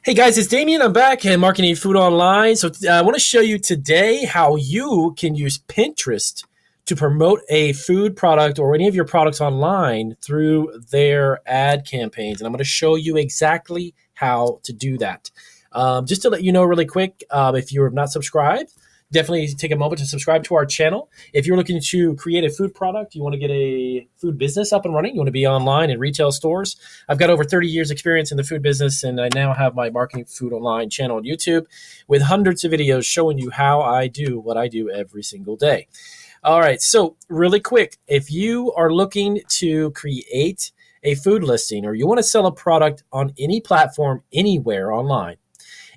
Hey guys, it's Damien. I'm back and marketing food online. So I want to show you today how you can use Pinterest to promote a food product or any of your products online through their ad campaigns. And I'm going to show you exactly how to do that. Just to let you know really quick, if you have not subscribed, definitely take a moment to subscribe to our channel. If you're looking to create a food product, you want to get a food business up and running, you want to be online in retail stores. I've got over 30 years experience in the food business, and I now have my marketing food online channel on YouTube with hundreds of videos showing you how I do what I do every single day. All right, so really quick, if you are looking to create a food listing or you want to sell a product on any platform, anywhere online,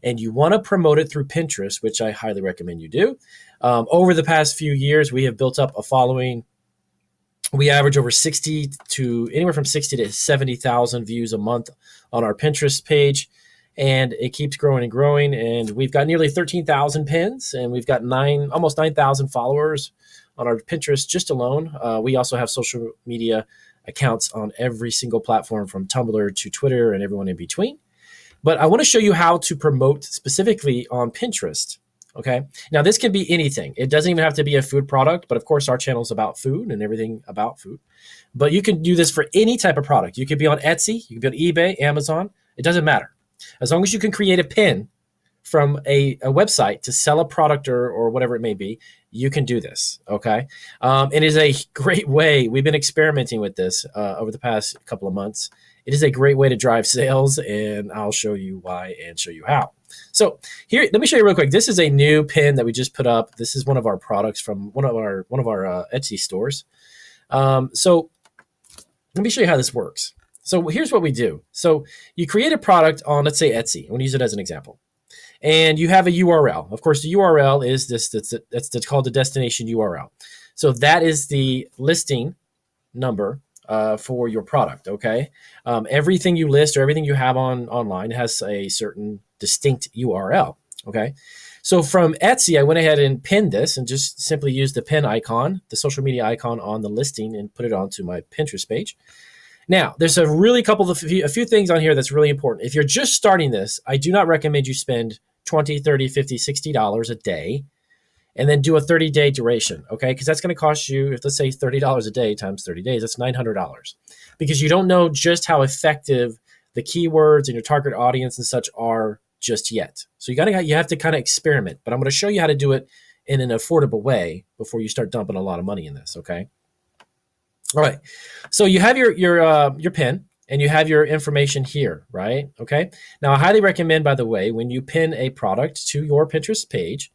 and you want to promote it through Pinterest, which I highly recommend you do. Over the past few years, we have built up a following. We average over 60 to anywhere from 60 to 70,000 views a month on our Pinterest page. And it keeps growing and growing. And we've got nearly 13,000 pins, and we've got almost 9,000 followers on our Pinterest just alone. We also have social media accounts on every single platform from Tumblr to Twitter and everyone in between. But I want to show you how to promote specifically on Pinterest. Okay. Now, this can be anything. It doesn't even have to be a food product, but of course, our channel is about food and everything about food. But you can do this for any type of product. You could be on Etsy, you could be on eBay, Amazon. It doesn't matter. As long as you can create a pin from a website to sell a product or whatever it may be, you can do this. Okay. It is a great way. We've been experimenting with this over the past couple of months. It is a great way to drive sales, and I'll show you why and show you how. So here, let me show you real quick. This is a new pin that we just put up. This is one of our products from one of our Etsy stores. So let me show you how this works. So here's what we do. So you create a product on, let's say, Etsy. I'm going to use it as an example. And you have a URL. Of course, the URL is that's called the destination URL. So that is the listing number for your product. Okay. Everything you list or everything you have online has a certain distinct URL. Okay. So from Etsy, I went ahead and pinned this and just simply used the pin icon, the social media icon on the listing, and put it onto my Pinterest page. Now, there's a few things on here that's really important. If you're just starting this, I do not recommend you spend $20, $30, $50, $60 a day and then do a 30-day duration, okay? Because that's going to cost you, if let's say $30 a day times 30 days, that's $900. Because you don't know just how effective the keywords and your target audience and such are just yet. So you have to kind of experiment. But I'm going to show you how to do it in an affordable way before you start dumping a lot of money in this, okay? All right. So you have your pin and you have your information here, right? Okay. Now, I highly recommend, by the way, when you pin a product to your Pinterest page,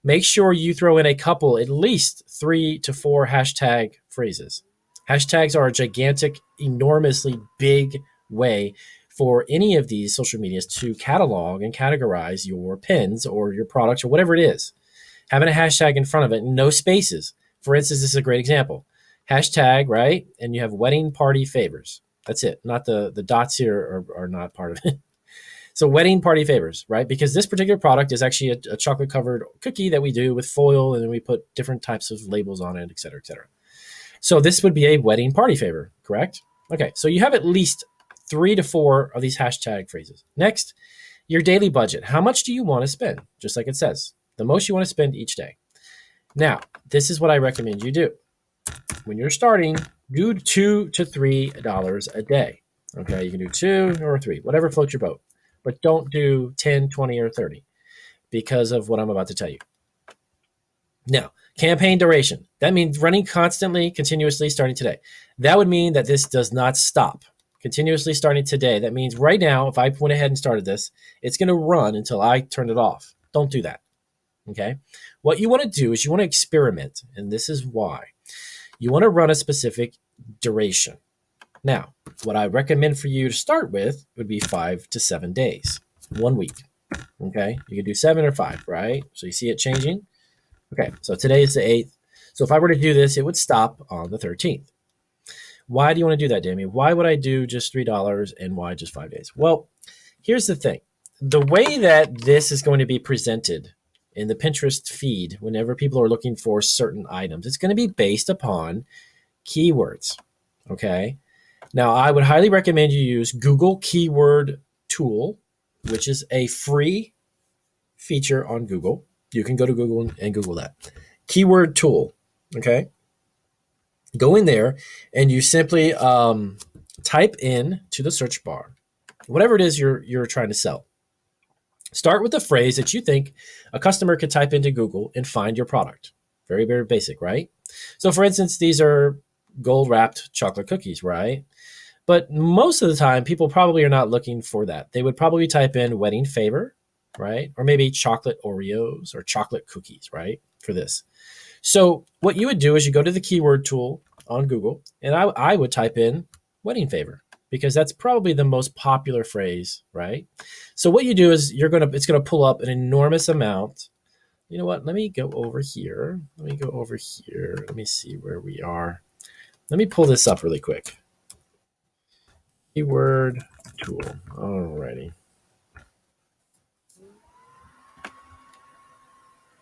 make sure you throw in at least 3 to 4 hashtag phrases. Hashtags are a gigantic, enormously big way for any of these social medias to catalog and categorize your pins or your products or whatever it is. Having a hashtag in front of it, no spaces. For instance, this is a great example. Hashtag, right? And you have wedding party favors. That's it. Not the dots here are not part of it. So wedding party favors, right? Because this particular product is actually a chocolate covered cookie that we do with foil, and then we put different types of labels on it, et cetera, et cetera. So this would be a wedding party favor, correct? Okay, so you have at least 3 to 4 of these hashtag phrases. Next, your daily budget. How much do you want to spend? Just like it says, the most you want to spend each day. Now, this is what I recommend you do. When you're starting, do $2 to $3 a day. Okay, you can do 2 or 3, whatever floats your boat. But don't do 10, 20, or 30 because of what I'm about to tell you. Now, campaign duration. That means running constantly, continuously, starting today. That would mean that this does not stop. Continuously starting today. That means right now, if I went ahead and started this, it's going to run until I turn it off. Don't do that. Okay? What you want to do is you want to experiment, and this is why. You want to run a specific duration. Now, what I recommend for you to start with would be 5 to 7 days, 1 week. Okay, you can do 7 or 5, right? So you see it changing. Okay, so today is the 8th. So if I were to do this, it would stop on the 13th. Why do you want to do that, Damien? Why would I do just $3 and why just 5 days? Well, here's the thing. The way that this is going to be presented in the Pinterest feed, whenever people are looking for certain items, it's going to be based upon keywords. Okay. Now, I would highly recommend you use Google Keyword Tool which is a free feature on Google. You can go to Google and Google that. Keyword tool. Okay. Go in there and you simply type in to the search bar whatever it is you're trying to sell. Start with the phrase that you think a customer could type into Google and find your product. Very, very basic, right? So for instance, these are gold wrapped chocolate cookies, right? But most of the time, people probably are not looking for that. They would probably type in wedding favor, right? Or maybe chocolate Oreos or chocolate cookies, right? For this. So what you would do is you go to the keyword tool on Google, and I would type in wedding favor because that's probably the most popular phrase, right? So what you do is it's gonna pull up an enormous amount. You know what? Let me go over here. Let me see where we are. Let me pull this up really quick. Keyword tool. Alrighty.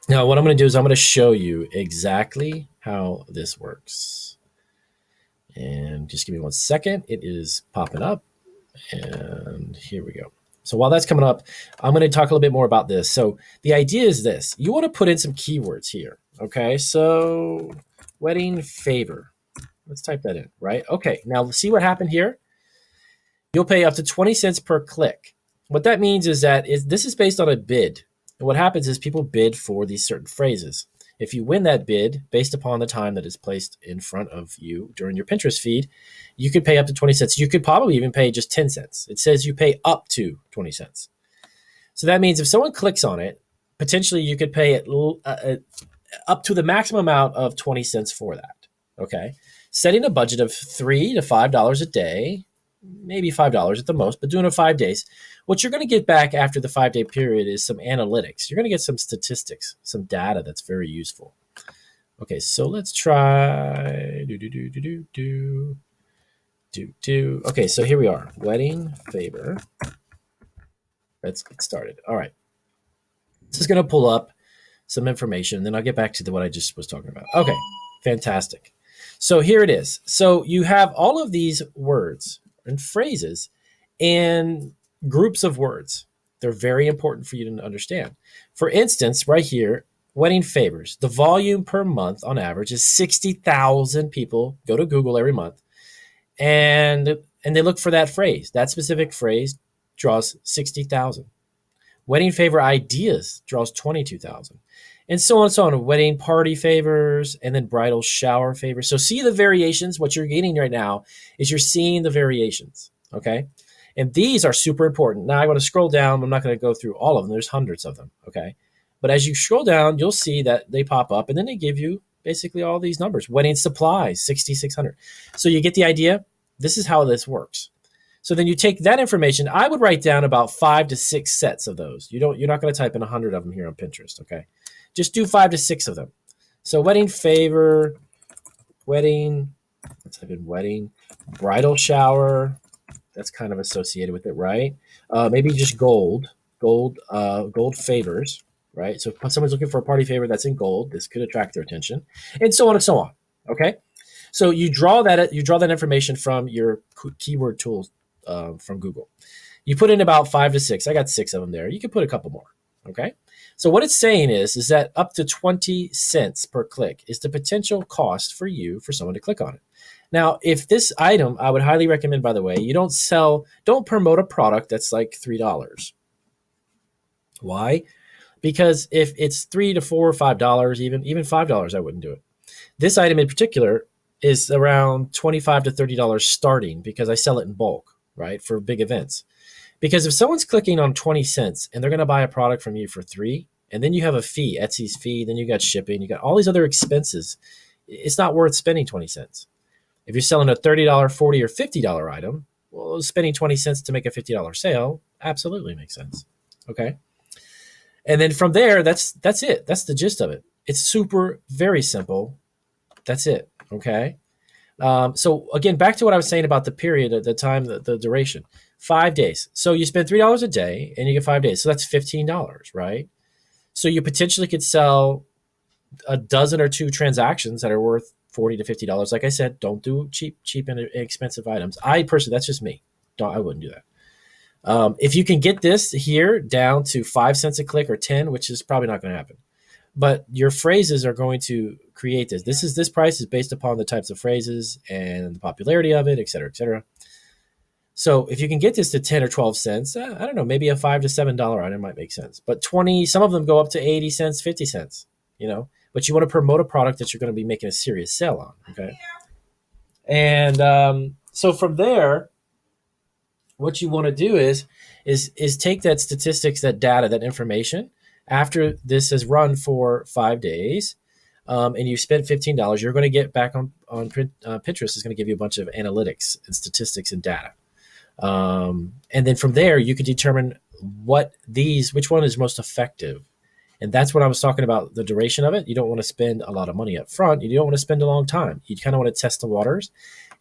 Now, what I'm going to do is I'm going to show you exactly how this works. And just give me 1 second. It is popping up. And here we go. So while that's coming up, I'm going to talk a little bit more about this. So the idea is this. You want to put in some keywords here. Okay, so wedding favor. Let's type that in, right? Okay, now see what happened here? You'll pay up to 20 cents per click. What that means is that this is based on a bid. And what happens is people bid for these certain phrases. If you win that bid based upon the time that is placed in front of you during your Pinterest feed, you could pay up to 20 cents. You could probably even pay just 10 cents. It says you pay up to 20 cents. So that means if someone clicks on it, potentially you could pay it up to the maximum amount of 20 cents for that. Okay. Setting a budget of $3 to $5 a day, maybe $5 at the most, but doing it 5 days. What you're going to get back after the 5-day period is some analytics. You're going to get some statistics, some data that's very useful. Okay, so let's try Okay, so here we are. Wedding favor. Let's get started. All right. This is going to pull up some information, then I'll get back to what I just was talking about. Okay, fantastic. So here it is. So you have all of these words and phrases and groups of words. They're very important for you to understand. For instance, right here, wedding favors. The volume per month on average is 60,000 people go to Google every month, and they look for that phrase. That specific phrase draws 60,000. Wedding favor ideas draws 22,000. And so on and so on. Wedding party favors and then bridal shower favors. So see the variations. What you're getting right now is you're seeing the variations. Okay. And these are super important. Now I want to scroll down. I'm not going to go through all of them. There's hundreds of them. Okay. But as you scroll down, you'll see that they pop up and then they give you basically all these numbers. Wedding supplies, 6,600. So you get the idea. This is how this works. So then you take that information. I would write down about 5 to 6 sets of those. You're not going to type in 100 of them here on Pinterest. Okay. Just do 5 to 6 of them. So wedding favor, wedding, let's type in wedding, bridal shower. That's kind of associated with it, right? Maybe just gold favors, right? So if someone's looking for a party favor that's in gold, this could attract their attention, and so on and so on. Okay, so you draw that information from your keyword tools from Google. You put in about 5 to 6. I got 6 of them there. You can put a couple more. Okay. So what it's saying is that up to 20 cents per click is the potential cost for someone to click on it. Now, if this item, I would highly recommend, by the way, you don't promote a product that's like $3. Why? Because if it's $3 to $4 or $5, even $5, I wouldn't do it. This item in particular is around $25 to $30 starting because I sell it in bulk, right, for big events. Because if someone's clicking on 20 cents and they're going to buy a product from you for $3, and then you have a fee, Etsy's fee, then you got shipping, you got all these other expenses, it's not worth spending 20 cents. If you're selling a $30, $40, or $50 item, well, spending 20 cents to make a $50 sale absolutely makes sense. Okay. And then from there, that's it. That's the gist of it. It's super, very simple. That's it. Okay. So again, back to what I was saying about the period, the time, the duration, 5 days. So you spend $3 a day and you get 5 days. So that's $15, right? So you potentially could sell a dozen or two transactions that are worth $40 to $50. Like I said, don't do cheap and expensive items. I personally, that's just me. I wouldn't do that. If you can get this here down to 5 cents a click or 10, which is probably not going to happen, but your phrases are going to create this. This price is based upon the types of phrases and the popularity of it, et cetera, et cetera. So if you can get this to 10 or 12 cents, I don't know, maybe a $5 to $7 item might make sense. But 20, some of them go up to 80 cents, 50 cents, you know. But you want to promote a product that you're going to be making a serious sale on, okay? And so from there, what you want to do is take that statistics, that data, that information after this has run for 5 days, and you spent $15, you're going to get back on Pinterest is going to give you a bunch of analytics and statistics and data. And then from there, you can determine which one is most effective. And that's what I was talking about, the duration of it. You don't want to spend a lot of money up front. You don't want to spend a long time. You kind of want to test the waters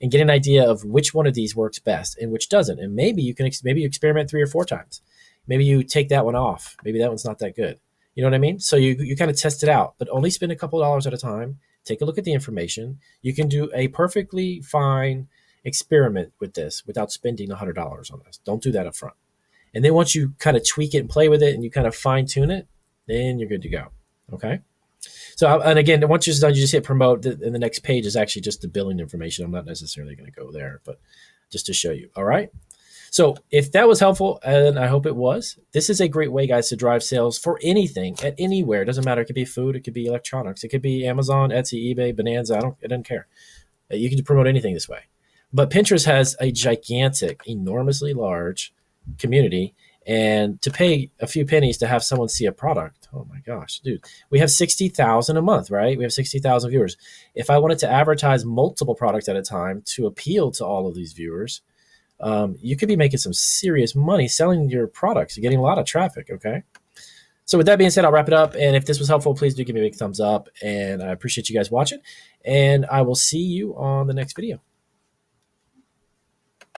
and get an idea of which one of these works best and which doesn't. And maybe you experiment 3 or 4 times. Maybe you take that one off. Maybe that one's not that good. You know what I mean? So you kind of test it out, but only spend a couple of dollars at a time. Take a look at the information. You can do a perfectly fine experiment with this without spending $100 on this. Don't do that up front. And then once you kind of tweak it and play with it and you kind of fine tune it, then you're good to go. Okay. So, and again, once you're done, you just hit promote, and the next page is actually just the billing information. I'm not necessarily going to go there, but just to show you. All right. So if that was helpful, and I hope it was, this is a great way, guys, to drive sales for anything at anywhere. It doesn't matter. It could be food. It could be electronics. It could be Amazon, Etsy, eBay, Bonanza. It doesn't care. You can promote anything this way. But Pinterest has a gigantic, enormously large community. And to pay a few pennies to have someone see a product, oh my gosh, dude, we have 60,000 a month, right? We have 60,000 viewers. If I wanted to advertise multiple products at a time to appeal to all of these viewers, you could be making some serious money selling your products. You're getting a lot of traffic, okay? So with that being said, I'll wrap it up. And if this was helpful, please do give me a big thumbs up. And I appreciate you guys watching. And I will see you on the next video.